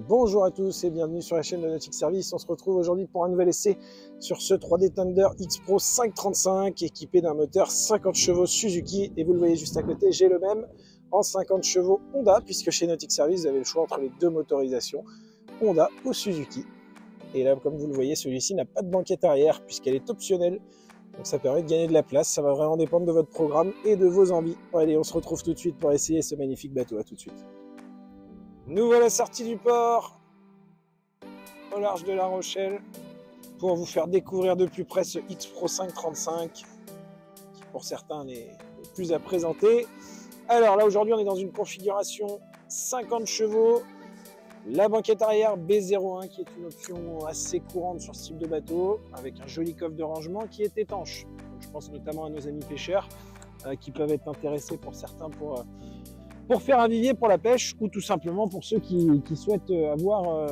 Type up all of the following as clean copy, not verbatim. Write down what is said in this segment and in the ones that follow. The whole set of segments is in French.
Bonjour à tous et bienvenue sur la chaîne de Nautic Service. On se retrouve aujourd'hui pour un nouvel essai sur ce 3D Thunder X Pro 535 équipé d'un moteur 50 chevaux Suzuki. Et vous le voyez juste à côté, j'ai le même en 50 chevaux Honda, puisque chez Nautic Service, vous avez le choix entre les deux motorisations, Honda ou Suzuki. Et là, comme vous le voyez, celui-ci n'a pas de banquette arrière puisqu'elle est optionnelle. Donc ça permet de gagner de la place. Ça va vraiment dépendre de votre programme et de vos envies. Bon, allez, on se retrouve tout de suite pour essayer ce magnifique bateau. À tout de suite. Nous voilà sortis du port, au large de La Rochelle, pour vous faire découvrir de plus près ce X Pro 535, qui pour certains n'est plus à présenter. Alors là, aujourd'hui, on est dans une configuration 50 chevaux, la banquette arrière B01, qui est une option assez courante sur ce type de bateau, avec un joli coffre de rangement qui est étanche. Donc, je pense notamment à nos amis pêcheurs, qui peuvent être intéressés pour certains pour faire un vivier pour la pêche, ou tout simplement pour ceux qui souhaitent avoir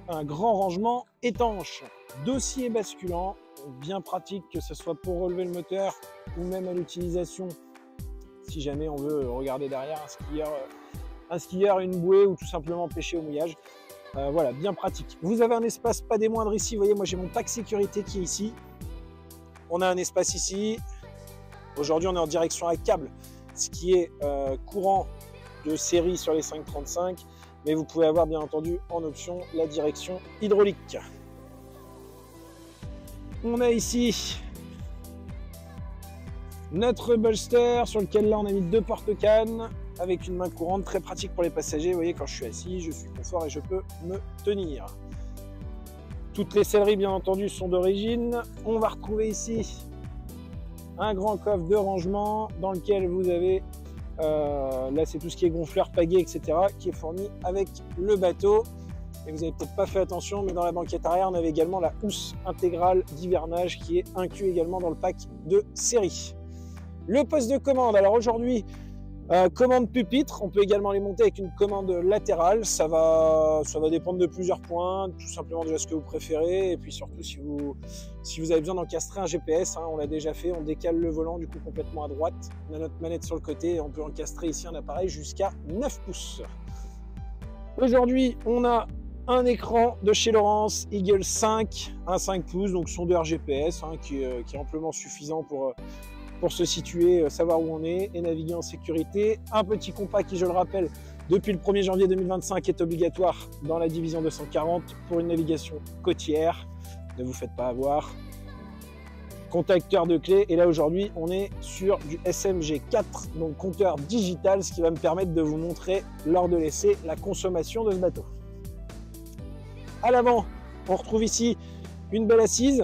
un grand rangement étanche. Dossier basculant, bien pratique, que ce soit pour relever le moteur ou même à l'utilisation si jamais on veut regarder derrière un skieur, une bouée, ou tout simplement pêcher au mouillage. Voilà, bien pratique. Vous avez un espace pas des moindres ici. Vous voyez, moi j'ai mon pack sécurité qui est ici. On a un espace ici. Aujourd'hui on est en direction à câble, ce qui est courant de série sur les 535, mais vous pouvez avoir bien entendu en option la direction hydraulique. On a ici notre bolster sur lequel là on a mis deux porte-cannes avec une main courante, très pratique pour les passagers. Vous voyez, quand je suis assis, je suis confort et je peux me tenir. Toutes les selleries bien entendu sont d'origine. On va retrouver ici un grand coffre de rangement dans lequel vous avez, là c'est tout ce qui est gonfleur, pagaie, etc. qui est fourni avec le bateau. Et vous n'avez peut-être pas fait attention, mais dans la banquette arrière, on avait également la housse intégrale d'hivernage qui est inclus également dans le pack de série. Le poste de commande, alors aujourd'hui, commande pupitre, on peut également les monter avec une commande latérale. Ça va dépendre de plusieurs points, tout simplement déjà ce que vous préférez, et puis surtout si vous avez besoin d'encastrer un GPS, on l'a déjà fait, on décale le volant du coup complètement à droite, on a notre manette sur le côté et on peut encastrer ici un appareil jusqu'à 9 pouces. Aujourd'hui, on a un écran de chez Lowrance Eagle 5, un 5 pouces, donc sondeur GPS qui est amplement suffisant pour se situer, savoir où on est et naviguer en sécurité. Un petit compas qui, je le rappelle, depuis le 1er janvier 2025 est obligatoire dans la division 240 pour une navigation côtière. Ne vous faites pas avoir. Contacteur de clé, et là aujourd'hui on est sur du SMG4, donc compteur digital, ce qui va me permettre de vous montrer lors de l'essai la consommation de ce bateau. À l'avant, on retrouve ici une belle assise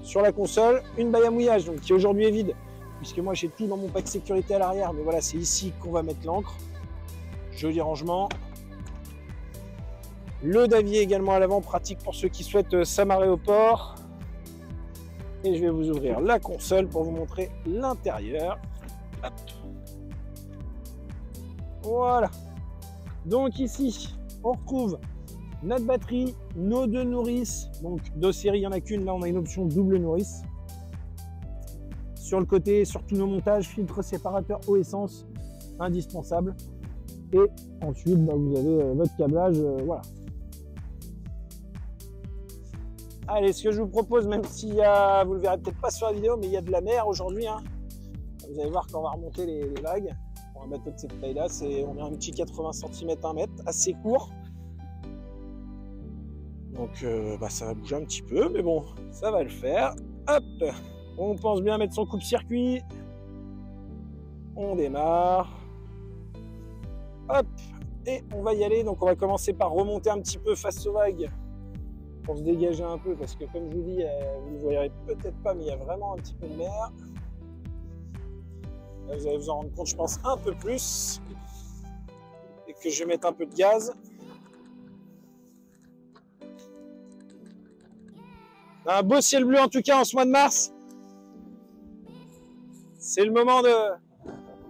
sur la console, une baille à mouillage donc qui aujourd'hui est vide, puisque moi j'ai tout dans mon pack sécurité à l'arrière, mais voilà, c'est ici qu'on va mettre l'ancre. Joli rangement. Le davier également à l'avant, pratique pour ceux qui souhaitent s'amarrer au port. Et je vais vous ouvrir la console pour vous montrer l'intérieur. Voilà. Donc ici, on retrouve notre batterie, nos deux nourrices. Donc deux séries, il n'y en a qu'une. Là, on a une option double nourrice. Sur le côté, sur tous nos montages, filtre séparateur eau essence, indispensable. Et ensuite, vous avez votre câblage, voilà. Allez, ce que je vous propose, même s'il y a, vous le verrez peut-être pas sur la vidéo, mais il y a de la mer aujourd'hui. Vous allez voir quand on va remonter les vagues. Pour un bateau de cette taille-là, on a un petit 80 cm, 1 mètre, assez court. Donc ça va bouger un petit peu, mais bon, ça va le faire. Hop! On pense bien mettre son coupe-circuit. On démarre. Hop! Et on va y aller. Donc on va commencer par remonter un petit peu face aux vagues pour se dégager un peu, parce que comme je vous dis, vous ne le voyez peut-être pas, mais il y a vraiment un petit peu de mer. Là, vous allez vous en rendre compte, je pense, un peu plus. Et que je vais mettre un peu de gaz. Un beau ciel bleu en tout cas en ce mois de mars. C'est le moment de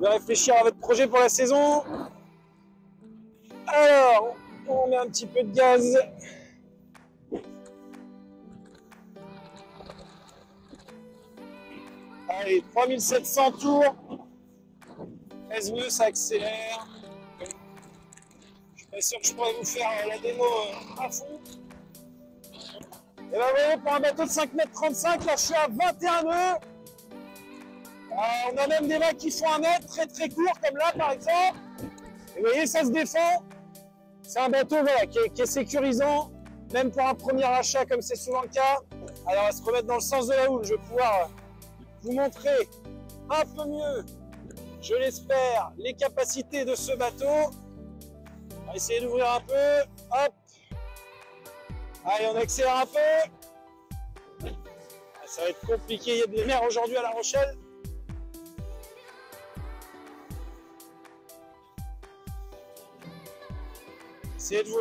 réfléchir à votre projet pour la saison. Alors, on met un petit peu de gaz. Allez, 3700 tours. Est-ce mieux, ça accélère. Je Bien sûr que je pourrais vous faire la démo à fond. Et là, vous voyez, pour un bateau de 5,35 m, là, je suis à 21 nœuds. On a même des vagues qui font 1 mètre, très très court, comme là, par exemple. Et vous voyez, ça se défend. C'est un bateau voilà, qui est sécurisant, même pour un premier achat, comme c'est souvent le cas. Alors, on va se remettre dans le sens de la houle. Je vais pouvoir vous montrer un peu mieux, je l'espère, les capacités de ce bateau. On va essayer d'ouvrir un peu. Hop. Allez, on accélère un peu. Ça va être compliqué, il y a des mers aujourd'hui à La Rochelle. Essayez de vous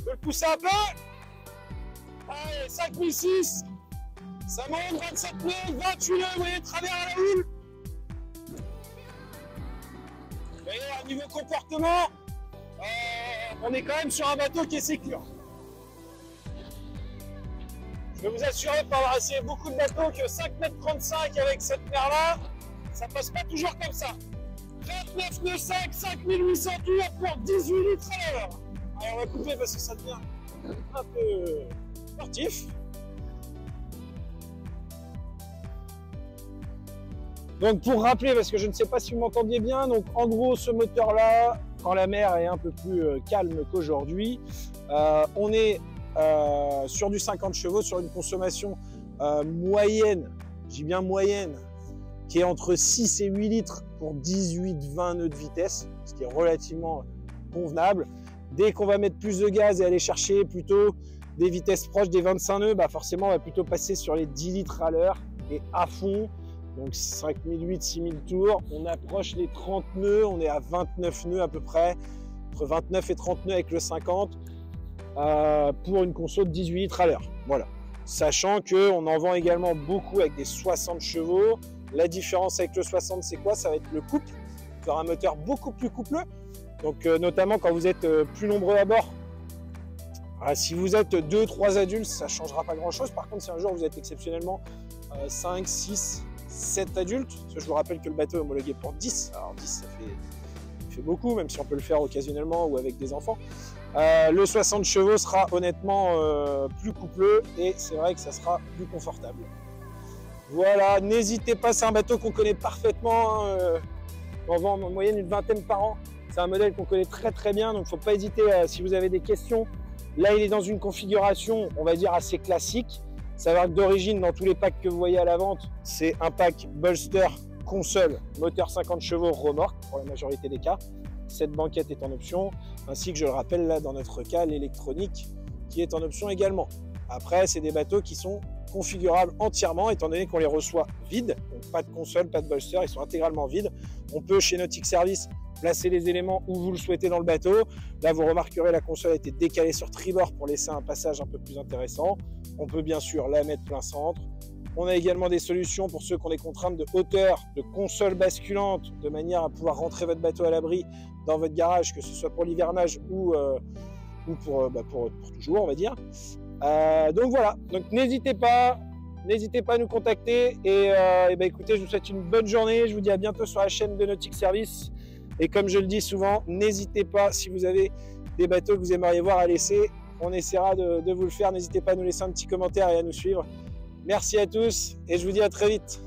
le pousser un peu. Allez, 5006. Ça monte, 27 nœuds, 28 nœuds, vous voyez, travers à la houle. Vous voyez, à niveau comportement, on est quand même sur un bateau qui est sécure. Je peux vous assurer, pour avoir essayé beaucoup de bateaux, que 5,35 m avec cette mer-là, ça passe pas toujours comme ça. 29 nœuds 5, 5800 tours pour 18 litres à l'heure. Allez, on va couper parce que ça devient un peu sportif. Donc pour rappeler, parce que je ne sais pas si vous m'entendiez bien, donc en gros ce moteur-là, quand la mer est un peu plus calme qu'aujourd'hui, on est sur du 50 chevaux, sur une consommation moyenne, je dis bien moyenne, qui est entre 6 et 8 litres pour 18-20 nœuds de vitesse, ce qui est relativement convenable. Dès qu'on va mettre plus de gaz et aller chercher plutôt des vitesses proches des 25 nœuds, bah forcément on va plutôt passer sur les 10 litres à l'heure et à fond. Donc 5008-6000 tours, on approche les 30 nœuds, on est à 29 nœuds à peu près, entre 29 et 30 nœuds avec le 50, pour une conso de 18 litres à l'heure. Voilà. Sachant qu'on en vend également beaucoup avec des 60 chevaux. La différence avec le 60, c'est quoi? Ça va être le couple, faire un moteur beaucoup plus coupleux. Donc notamment quand vous êtes plus nombreux à bord. Si vous êtes 2-3 adultes, ça ne changera pas grand-chose. Par contre, si un jour vous êtes exceptionnellement 5, 6, 7 adultes, parce que je vous rappelle que le bateau est homologué pour 10, alors 10 ça fait beaucoup, même si on peut le faire occasionnellement ou avec des enfants. Le 60 chevaux sera honnêtement plus coupleux et c'est vrai que ça sera plus confortable. Voilà, n'hésitez pas, c'est un bateau qu'on connaît parfaitement, on vend en moyenne une vingtaine par an. C'est un modèle qu'on connaît très très bien, donc il ne faut pas hésiter si vous avez des questions. Là, il est dans une configuration, on va dire, assez classique. Savoir que d'origine, dans tous les packs que vous voyez à la vente, c'est un pack bolster, console, moteur 50 chevaux, remorque pour la majorité des cas. Cette banquette est en option, ainsi que je le rappelle là dans notre cas, l'électronique qui est en option également. Après, c'est des bateaux qui sont configurables entièrement, étant donné qu'on les reçoit vides. Donc pas de console, pas de bolster, ils sont intégralement vides. On peut chez Nautic Service placer les éléments où vous le souhaitez dans le bateau. Là, vous remarquerez, la console a été décalée sur tribord pour laisser un passage un peu plus intéressant. On peut bien sûr la mettre plein centre. On a également des solutions pour ceux qui ont des contraintes de hauteur, de console basculante, de manière à pouvoir rentrer votre bateau à l'abri dans votre garage, que ce soit pour l'hivernage ou pour toujours, on va dire. Donc voilà, donc n'hésitez pas à nous contacter et écoutez, je vous souhaite une bonne journée. Je vous dis à bientôt sur la chaîne de Nautic Service. Et comme je le dis souvent, n'hésitez pas, si vous avez des bateaux que vous aimeriez voir à laisser, on essaiera de vous le faire. N'hésitez pas à nous laisser un petit commentaire et à nous suivre. Merci à tous et je vous dis à très vite.